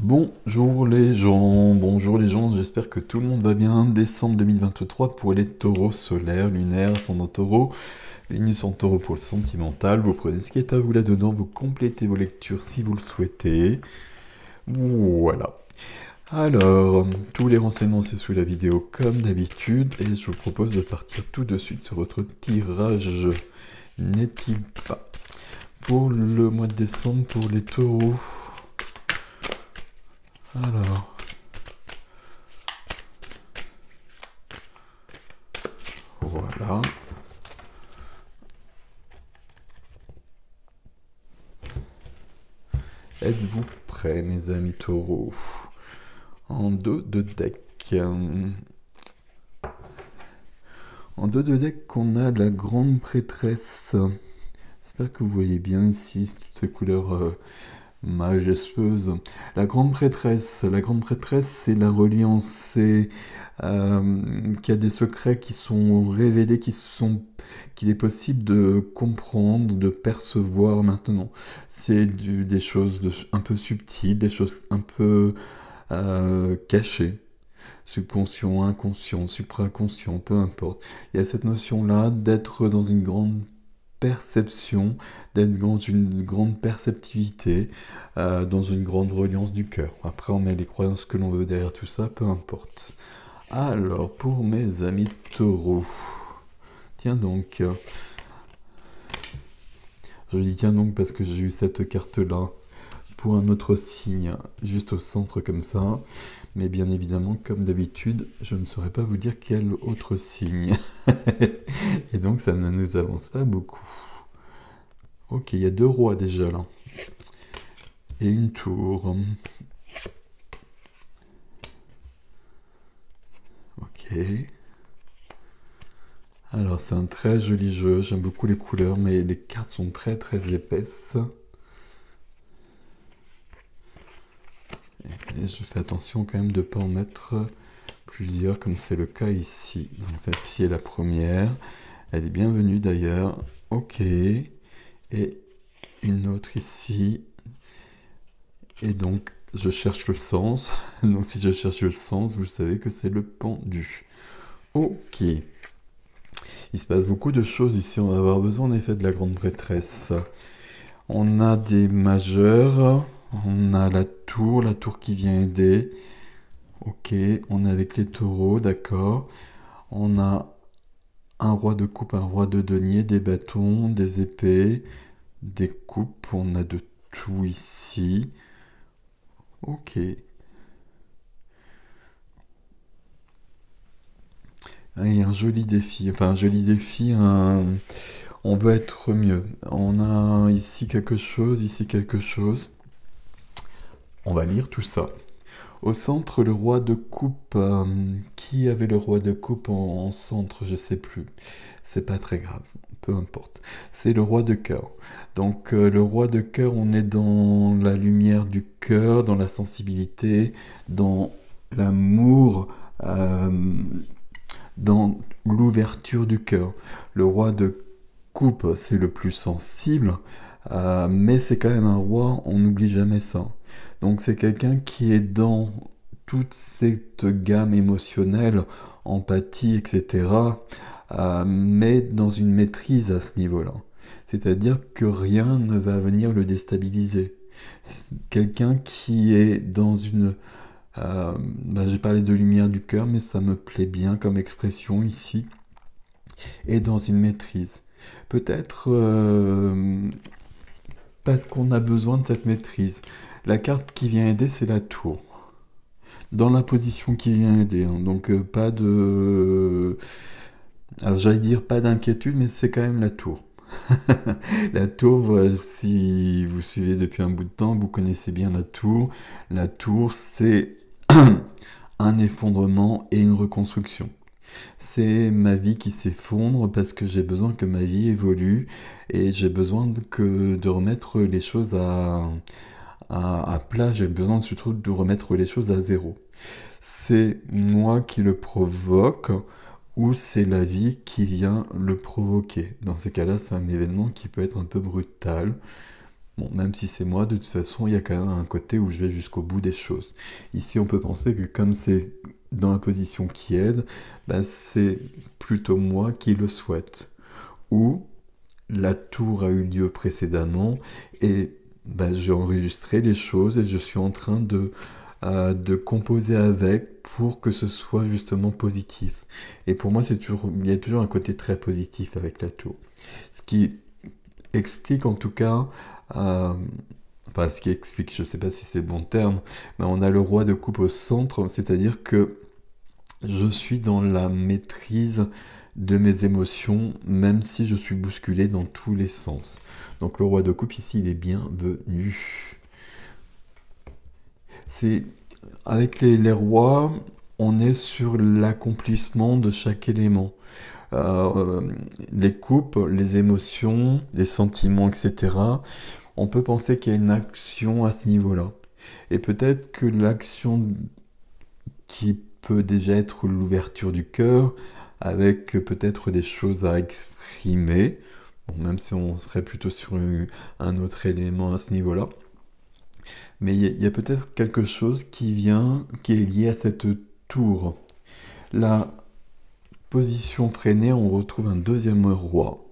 Bonjour les gens, j'espère que tout le monde va bien. Décembre 2023 pour les taureaux solaires, lunaires, ascendant taureau, Vénus en taureau pour le sentimental. Vous prenez ce qui est à vous là-dedans, vous complétez vos lectures si vous le souhaitez. Voilà. Alors, tous les renseignements c'est sous la vidéo comme d'habitude et je vous propose de partir tout de suite sur votre tirage n'est-il pas pour le mois de décembre pour les taureaux. Alors, voilà. Êtes-vous prêts, mes amis taureaux? En dos de deck. En dos de deck, on a la grande prêtresse. J'espère que vous voyez bien ici toutes ces couleurs majestueuses. La grande prêtresse, c'est la reliance, c'est qu'il y a des secrets qui sont révélés, qu'il est possible de comprendre, de percevoir maintenant. C'est des choses un peu subtiles, des choses un peu cachées. Subconscient, inconscient, supraconscient, peu importe. Il y a cette notion-là d'être dans une grande perception, d'être dans une grande perceptivité, dans une grande reliance du cœur. Après, on met les croyances que l'on veut derrière tout ça, peu importe. Alors, pour mes amis taureaux, tiens donc, je dis tiens donc parce que j'ai eu cette carte-là pour un autre signe, juste au centre comme ça. Mais bien évidemment, comme d'habitude, je ne saurais pas vous dire quel autre signe. Et donc, ça ne nous avance pas beaucoup. Ok, il y a 2 rois déjà là. Et une tour. Ok. Alors, c'est un très joli jeu. J'aime beaucoup les couleurs, mais les cartes sont très très épaisses. Et je fais attention quand même de ne pas en mettre plusieurs, comme c'est le cas ici. Donc, celle-ci est la première. Elle est bienvenue d'ailleurs. Ok. Et une autre ici. Et donc, je cherche le sens. Donc, si je cherche le sens, vous savez que c'est le pendu. Ok. Il se passe beaucoup de choses ici. On va avoir besoin en effet de la grande prêtresse. On a des majeurs. On a la tour qui vient aider. Ok, on est avec les taureaux, d'accord. On a un roi de coupe, un roi de denier, des bâtons, des épées, des coupes. On a de tout ici. Ok. Il y a un joli défi. Enfin, un joli défi. On veut être mieux. On a ici quelque chose, ici quelque chose. On va lire tout ça. Au centre, le roi de coupe. Qui avait le roi de coupe en centre? Je sais plus. C'est pas très grave. Peu importe. C'est le roi de cœur. Donc, le roi de cœur, on est dans la lumière du cœur, dans la sensibilité, dans l'amour, dans l'ouverture du cœur. Le roi de coupe, c'est le plus sensible, mais c'est quand même un roi, on n'oublie jamais ça. Donc c'est quelqu'un qui est dans toute cette gamme émotionnelle, empathie, etc., mais dans une maîtrise à ce niveau-là. C'est-à-dire que rien ne va venir le déstabiliser. C'est quelqu'un qui est dans une... j'ai parlé de lumière du cœur, mais ça me plaît bien comme expression ici. Et dans une maîtrise. Peut-être parce qu'on a besoin de cette maîtrise. La carte qui vient aider, c'est la tour. Dans la position qui vient aider. Hein. Donc pas de... Alors j'allais dire pas d'inquiétude, mais c'est quand même la tour. La tour, si vous suivez depuis un bout de temps, vous connaissez bien la tour. La tour, c'est un effondrement et une reconstruction. C'est ma vie qui s'effondre parce que j'ai besoin que ma vie évolue et j'ai besoin de remettre les choses à plat, j'ai besoin surtout de remettre les choses à zéro. C'est moi qui le provoque ou c'est la vie qui vient le provoquer. Dans ces cas-là, c'est un événement qui peut être un peu brutal. Bon, même si c'est moi, de toute façon, il y a quand même un côté où je vais jusqu'au bout des choses. Ici, on peut penser que comme c'est dans la position qui aide, bah, c'est plutôt moi qui le souhaite. Ou la tour a eu lieu précédemment et bah, j'ai enregistré les choses et je suis en train de composer avec pour que ce soit justement positif. Et pour moi, il y a toujours un côté très positif avec la tour. Ce qui explique en tout cas, euh, enfin ce qui explique, je ne sais pas si c'est le bon terme, mais on a le roi de coupe au centre, c'est-à-dire que je suis dans la maîtrise de mes émotions, même si je suis bousculé dans tous les sens. Donc le roi de coupe ici, il est bienvenu. C'est avec les rois, on est sur l'accomplissement de chaque élément. Euh, les coupes, les émotions, les sentiments, etc. On peut penser qu'il y a une action à ce niveau-là. Et peut-être que l'action qui peut déjà être l'ouverture du cœur, avec peut-être des choses à exprimer, bon, même si on serait plutôt sur un autre élément à ce niveau-là. Mais il y a peut-être quelque chose qui est lié à cette tour. La position freinée, on retrouve un deuxième roi.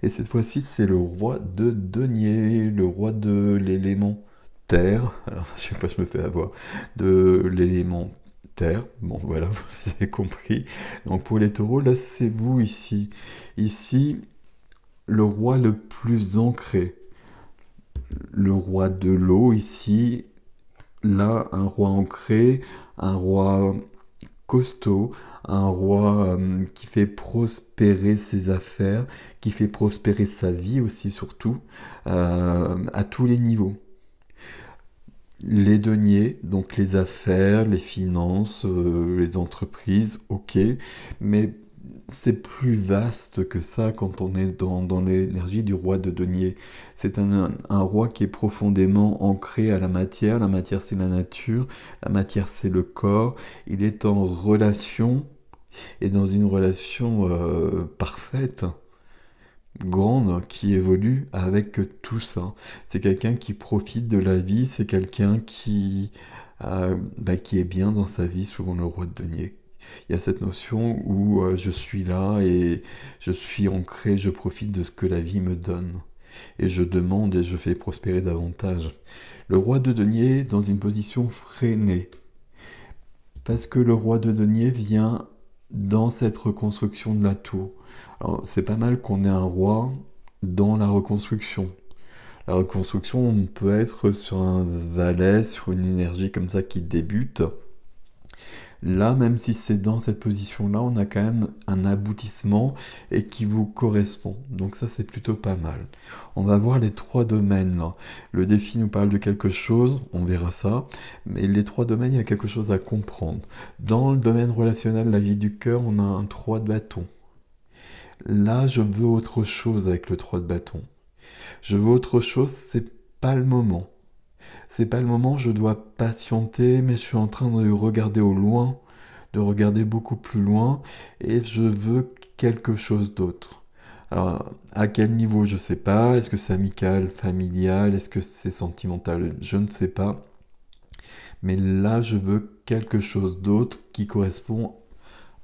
Et cette fois-ci, c'est le roi de denier, le roi de l'élément terre. Alors, à chaque fois, je me fais avoir. De l'élément terre. Bon, voilà, vous avez compris. Donc, pour les taureaux, là, c'est vous ici. Ici, le roi le plus ancré. Le roi de l'eau, ici. Là, un roi ancré, un roi costaud, un roi qui fait prospérer ses affaires, qui fait prospérer sa vie aussi surtout, à tous les niveaux. Les deniers, donc les affaires, les finances, les entreprises, ok, mais c'est plus vaste que ça quand on est dans l'énergie du roi de denier. C'est un roi qui est profondément ancré à la matière. La matière, c'est la nature. La matière, c'est le corps. Il est en relation et dans une relation parfaite, grande, qui évolue avec tout ça. C'est quelqu'un qui profite de la vie. C'est quelqu'un qui est bien dans sa vie, souvent le roi de denier. Il y a cette notion où je suis là et je suis ancré, je profite de ce que la vie me donne. Et je demande et je fais prospérer davantage. Le roi de denier dans une position freinée. Parce que le roi de denier vient dans cette reconstruction de la tour. Alors c'est pas mal qu'on ait un roi dans la reconstruction. La reconstruction, on peut être sur un valet, sur une énergie comme ça qui débute. Là, même si c'est dans cette position-là, on a quand même un aboutissement et qui vous correspond. Donc ça, c'est plutôt pas mal. On va voir les trois domaines là. Le défi nous parle de quelque chose, on verra ça. Mais les trois domaines, il y a quelque chose à comprendre. Dans le domaine relationnel, la vie du cœur, on a un 3 de bâton. Là, je veux autre chose avec le 3 de bâton. Je veux autre chose, c'est pas le moment. C'est pas le moment, je dois patienter, mais je suis en train de regarder au loin, de regarder beaucoup plus loin, et je veux quelque chose d'autre. Alors, à quel niveau, je sais pas. Est-ce que c'est amical, familial, est-ce que c'est sentimental, je ne sais pas. Mais là, je veux quelque chose d'autre qui correspond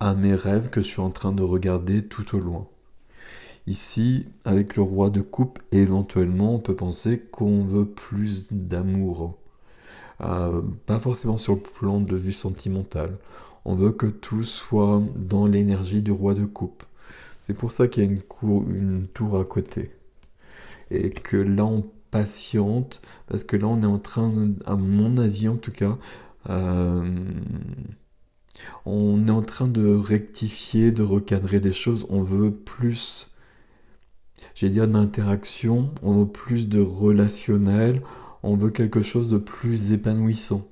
à mes rêves que je suis en train de regarder tout au loin. Ici, avec le roi de coupe, éventuellement, on peut penser qu'on veut plus d'amour. Pas forcément sur le plan de vue sentimental. On veut que tout soit dans l'énergie du roi de coupe. C'est pour ça qu'il y a une tour à côté. Et que là, on patiente, parce que là, on est en train, à mon avis en tout cas, euh, on est en train de rectifier, de recadrer des choses. On veut plus, j'allais dire, d'interaction, on veut plus de relationnel, on veut quelque chose de plus épanouissant.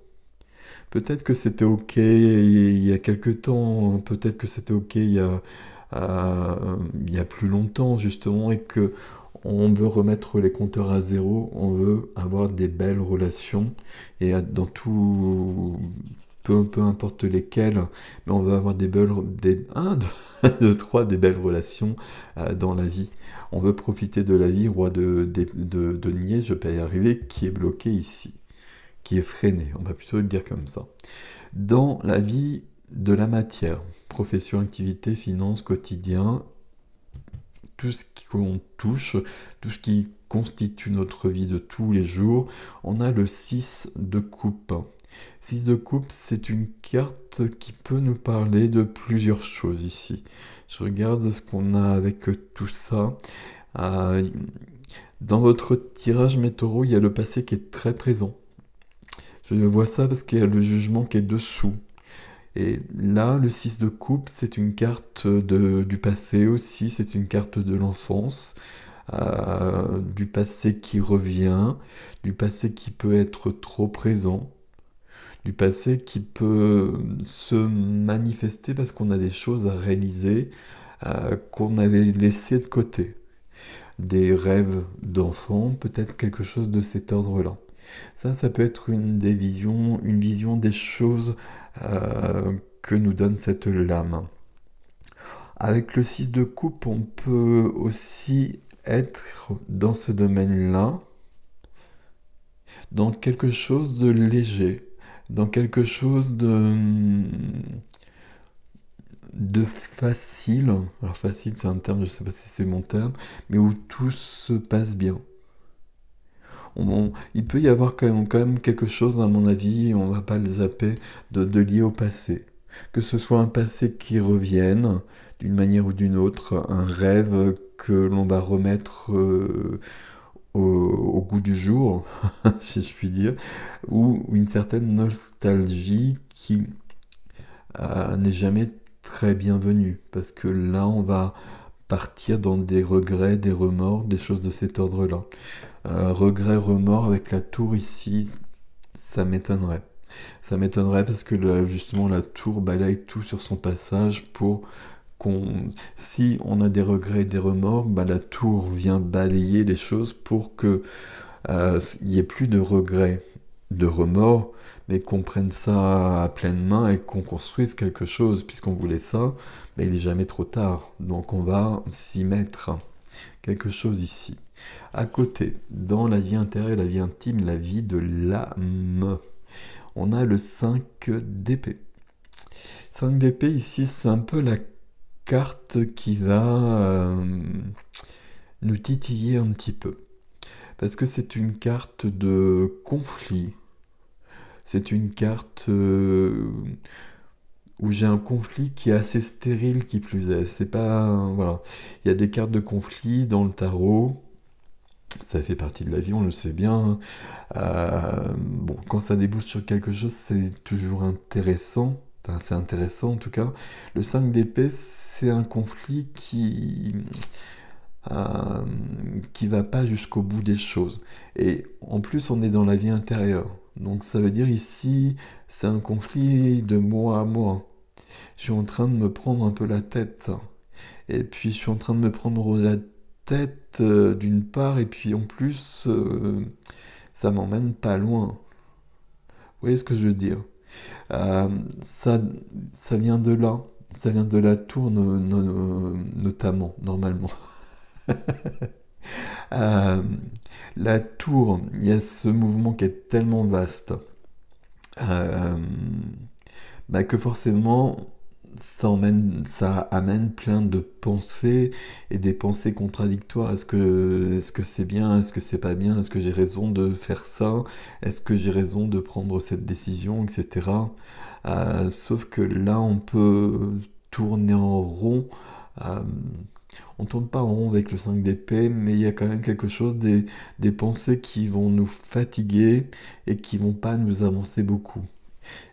Peut-être que c'était ok il y a quelque temps, peut-être que c'était ok il y a plus longtemps justement, et que on veut remettre les compteurs à zéro, on veut avoir des belles relations, et dans peu importe lesquelles, mais on va avoir des belles, des, un, deux, deux, trois, des belles relations dans la vie. On veut profiter de la vie, roi de denier, je peux y arriver, qui est bloqué ici, qui est freiné, on va plutôt le dire comme ça. Dans la vie de la matière, profession, activité, finances, quotidien, tout ce qu'on touche, tout ce qui constitue notre vie de tous les jours, on a le 6 de coupe. 6 de coupe, c'est une carte qui peut nous parler de plusieurs choses ici. Je regarde ce qu'on a avec tout ça. Dans votre tirage mes taureaux, il y a le passé qui est très présent. Je vois ça parce qu'il y a le jugement qui est dessous. Et là, le 6 de coupe, c'est une carte du passé aussi, c'est une carte de l'enfance, du passé qui revient, du passé qui peut être trop présent, du passé qui peut se manifester parce qu'on a des choses à réaliser qu'on avait laissées de côté. Des rêves d'enfant, peut-être quelque chose de cet ordre-là. Ça peut être une vision des choses que nous donne cette lame. Avec le 6 de coupe, on peut aussi être dans ce domaine-là, dans quelque chose de léger, dans quelque chose de facile. Alors facile, c'est un terme, je ne sais pas si c'est mon terme, mais où tout se passe bien. Il peut y avoir quand même quelque chose, à mon avis, on ne va pas le zapper, de lié au passé. Que ce soit un passé qui revienne d'une manière ou d'une autre, un rêve que l'on va remettre au goût du jour, si je puis dire, ou une certaine nostalgie qui n'est jamais très bienvenue, parce que là, on va partir dans des regrets, des remords, des choses de cet ordre-là. Regret, remords avec la tour ici, ça m'étonnerait. Ça m'étonnerait parce que justement la tour balaye tout sur son passage pour si on a des regrets et des remords, la tour vient balayer les choses pour que il n'y ait plus de regrets, de remords, mais qu'on prenne ça à pleine main et qu'on construise quelque chose, puisqu'on voulait ça, mais il n'est jamais trop tard. Donc on va s'y mettre quelque chose ici. À côté, dans la vie intérieure, la vie intime, la vie de l'âme, on a le 5 d'épée. 5 d'épée ici, c'est un peu la carte qui va nous titiller un petit peu. Parce que c'est une carte de conflit. C'est une carte où j'ai un conflit qui est assez stérile qui plus est. C'est pas... Voilà. Il y a des cartes de conflit dans le tarot. Ça fait partie de la vie, on le sait bien. Bon, quand ça débouche sur quelque chose, c'est toujours intéressant. Enfin, c'est intéressant en tout cas. Le 5 d'épée, c'est un conflit qui va pas jusqu'au bout des choses. Et en plus, on est dans la vie intérieure. Donc ça veut dire ici, c'est un conflit de moi à moi. Je suis en train de me prendre un peu la tête. Et puis je suis en train de me prendre la tête d'une part, et puis en plus, ça m'emmène pas loin. Vous voyez ce que je veux dire? Euh, ça, ça vient de là. Ça vient de la tour notamment, normalement. Euh, la tour, il y a ce mouvement qui est tellement vaste euh, que forcément ça amène plein de pensées et des pensées contradictoires. Est-ce que c'est bien? Est-ce que c'est pas bien? Est-ce que j'ai raison de faire ça? Est-ce que j'ai raison de prendre cette décision, etc. Sauf que là, on peut tourner en rond. Euh, on tourne pas en rond avec le 5 d'épée, mais il y a quand même quelque chose, des pensées qui vont nous fatiguer et qui vont pas nous avancer beaucoup.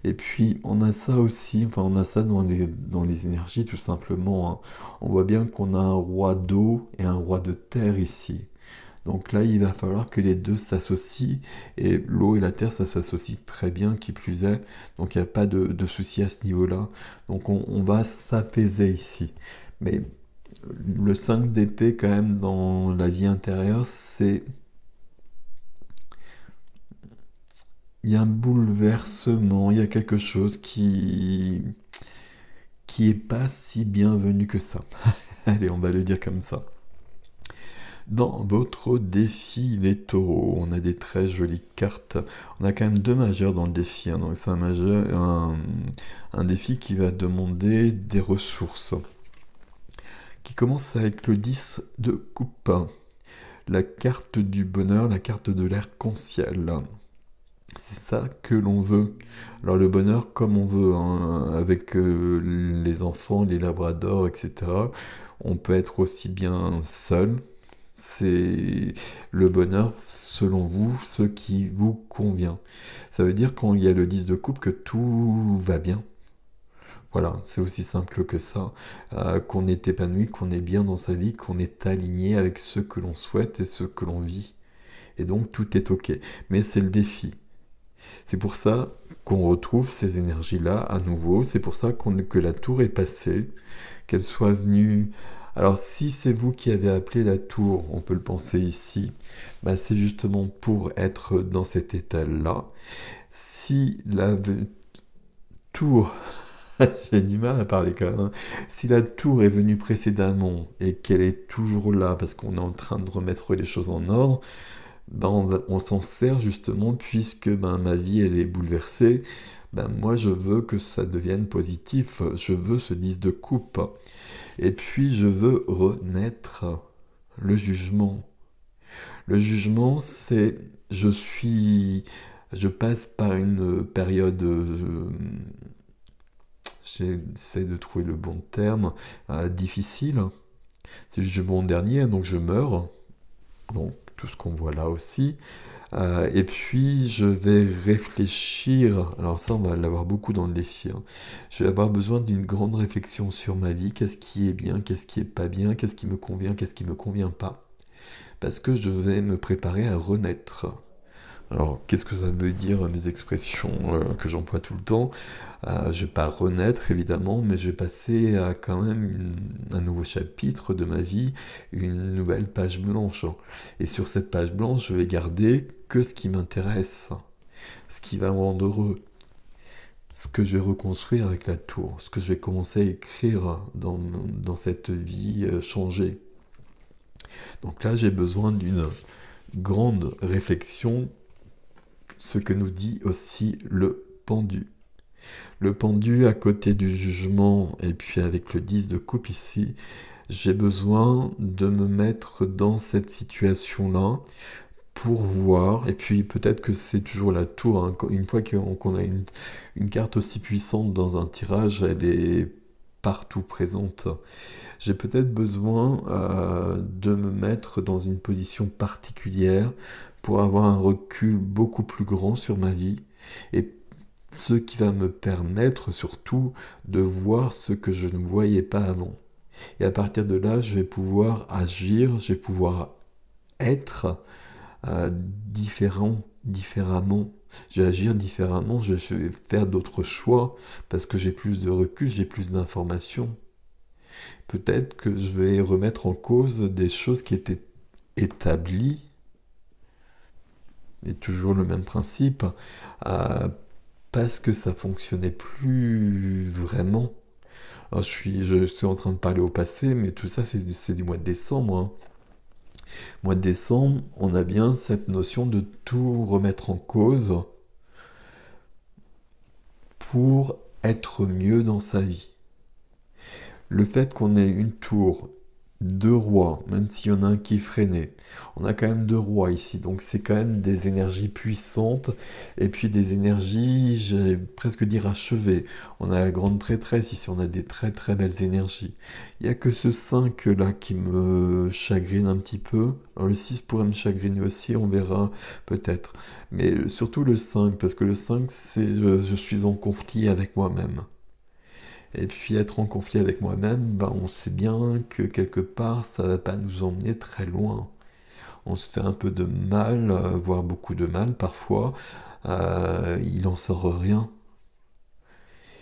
Et puis on a ça aussi, enfin on a ça dans les énergies tout simplement, hein. On voit bien qu'on a un roi d'eau et un roi de terre ici. Donc là, il va falloir que les deux s'associent, et l'eau et la terre, ça s'associe très bien, qui plus est. Donc il n'y a pas de souci à ce niveau-là. Donc on va s'apaiser ici. Mais le 5 d'épée, quand même, dans la vie intérieure, il y a un bouleversement, il y a quelque chose qui est pas si bienvenu que ça. Allez, on va le dire comme ça. Dans votre défi, les taureaux, on a des très jolies cartes. On a quand même deux majeurs dans le défi, hein. Donc c'est un défi qui va demander des ressources. Qui commence avec le 10 de coupe. La carte du bonheur, la carte de l'arc-en-ciel. C'est ça que l'on veut. Alors le bonheur comme on veut, hein, avec les enfants, les labradors, etc. On peut être aussi bien seul. C'est le bonheur, selon vous, ce qui vous convient. Ça veut dire quand il y a le 10 de coupe que tout va bien. Voilà, c'est aussi simple que ça. Qu'on est épanoui, qu'on est bien dans sa vie, qu'on est aligné avec ce que l'on souhaite et ce que l'on vit. Et donc tout est ok. Mais c'est le défi. C'est pour ça qu'on retrouve ces énergies-là à nouveau. C'est pour ça que la tour est passée, qu'elle soit venue. Alors si c'est vous qui avez appelé la tour, on peut le penser ici, bah, c'est justement pour être dans cet état-là. Si la tour, j'ai du mal à parler quand même, hein. Si la tour est venue précédemment et qu'elle est toujours là parce qu'on est en train de remettre les choses en ordre, ben on s'en sert justement puisque ben, ma vie elle est bouleversée. Ben, moi je veux que ça devienne positif, je veux ce 10 de coupe. Et puis je veux renaître. Le jugement. Le jugement c'est je passe par une période, j'essaie de trouver le bon terme, difficile. C'est le jugement dernier, donc je meurs. Donc tout ce qu'on voit là aussi. Et puis je vais réfléchir, alors ça on va l'avoir beaucoup dans le défi, hein. Je vais avoir besoin d'une grande réflexion sur ma vie, qu'est-ce qui est bien, qu'est-ce qui est pas bien, qu'est-ce qui me convient, qu'est-ce qui me convient pas. Parce que je vais me préparer à renaître. Alors, qu'est-ce que ça veut dire, mes expressions que j'emploie tout le temps? Je vais pas renaître, évidemment, mais je vais passer à quand même un nouveau chapitre de ma vie, une nouvelle page blanche. Et sur cette page blanche, je vais garder que ce qui m'intéresse, ce qui va me rendre heureux, ce que je vais reconstruire avec la tour, ce que je vais commencer à écrire dans cette vie changée. Donc là, j'ai besoin d'une grande réflexion, ce que nous dit aussi le pendu. Le pendu à côté du jugement et puis avec le 10 de coupe ici, j'ai besoin de me mettre dans cette situation-là pour voir, et puis peut-être que c'est toujours la tour, hein. Une fois qu'on a une carte aussi puissante dans un tirage, elle est partout présente. J'ai peut-être besoin de me mettre dans une position particulière pour avoir un recul beaucoup plus grand sur ma vie et ce qui va me permettre surtout de voir ce que je ne voyais pas avant. Et à partir de là, je vais pouvoir agir, je vais pouvoir être différemment. Je vais agir différemment, je vais faire d'autres choix parce que j'ai plus de recul, j'ai plus d'informations. Peut-être que je vais remettre en cause des choses qui étaient établies, et toujours le même principe, euh, parce que ça fonctionnait plus vraiment. Alors je suis en train de parler au passé, mais tout ça c'est du mois de décembre, hein. Mois de décembre, on a bien cette notion de tout remettre en cause pour être mieux dans sa vie. Le fait qu'on ait une tour, deux rois, même s'il y en a un qui est freiné, on a quand même deux rois ici, donc c'est quand même des énergies puissantes, et puis des énergies, j'ai presque dire achevées. On a la grande prêtresse ici, on a des très très belles énergies. Il n'y a que ce 5 là qui me chagrine un petit peu. Alors le 6 pourrait me chagriner aussi, on verra peut-être. Mais surtout le 5, parce que le 5 c'est je suis en conflit avec moi-même. Et puis être en conflit avec moi-même, ben, on sait bien que quelque part, ça va pas nous emmener très loin. On se fait un peu de mal, voire beaucoup de mal parfois. Il en sort rien.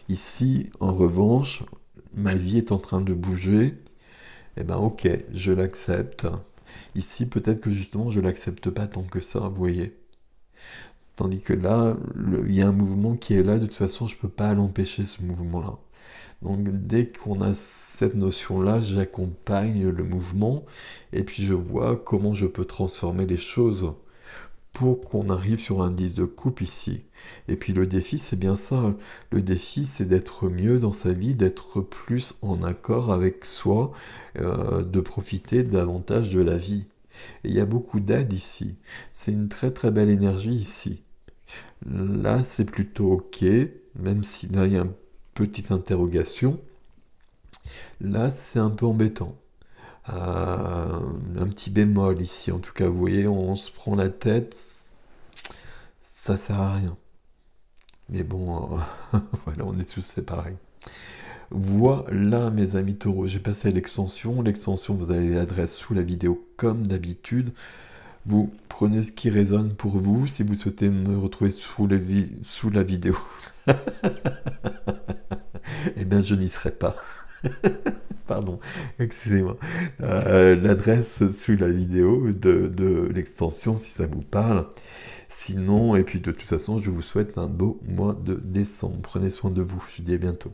Ici, en revanche, ma vie est en train de bouger. Et ben ok, je l'accepte. Ici, peut-être que justement, je l'accepte pas tant que ça, vous voyez. Tandis que là, il y a un mouvement qui est là, de toute façon, je ne peux pas l'empêcher, ce mouvement-là. Donc dès qu'on a cette notion-là, j'accompagne le mouvement et puis je vois comment je peux transformer les choses pour qu'on arrive sur un 10 de coupe ici. Et puis le défi, c'est bien ça. Le défi, c'est d'être mieux dans sa vie, d'être plus en accord avec soi, de profiter davantage de la vie. Et il y a beaucoup d'aide ici. C'est une très très belle énergie ici. Là, c'est plutôt ok, même si là, il y a une petite interrogation. Là, c'est un peu embêtant. Un petit bémol ici, en tout cas, vous voyez, on se prend la tête, ça sert à rien. Mais bon, voilà, on est tous fait pareil. Voilà, mes amis taureaux, j'ai passé à l'extension. L'extension, vous avez l'adresse sous la vidéo comme d'habitude. Vous prenez ce qui résonne pour vous. Si vous souhaitez me retrouver sous la vidéo, eh bien, je n'y serai pas. Pardon, excusez-moi. L'adresse sous la vidéo de l'extension, si ça vous parle. Sinon, et puis de toute façon, je vous souhaite un beau mois de décembre. Prenez soin de vous. Je vous dis à bientôt.